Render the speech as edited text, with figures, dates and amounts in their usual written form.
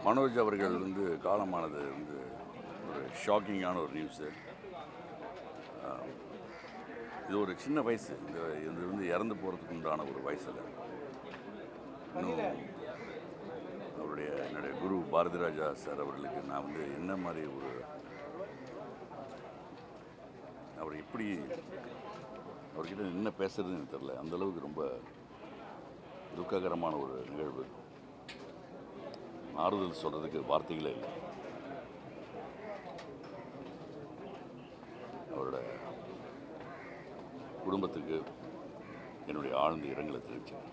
மனோஜ் அவர்கள் வந்து காலமானது வந்து ஒரு ஷாக்கிங்கான ஒரு நியூஸு. இது ஒரு சின்ன வயசு, இது வந்து இறந்து போகிறதுக்கு உண்டான ஒரு வயசில். இன்னும் என்னுடைய குரு பாரதிராஜா சார் அவர்களுக்கு நான் வந்து என்ன மாதிரி அவர் எப்படி அவர்கிட்ட என்ன பேசுறதுன்னு எனக்கு தெரில. அந்தளவுக்கு ரொம்ப துக்ககரமான ஒரு நிகழ்வு. ஆறுதல் சொல்கிறதுக்கு வார்த்தைகளே இல்லை. அவரோட குடும்பத்துக்கு என்னுடைய ஆழ்ந்த இரங்கலை தெரிவித்தேன்.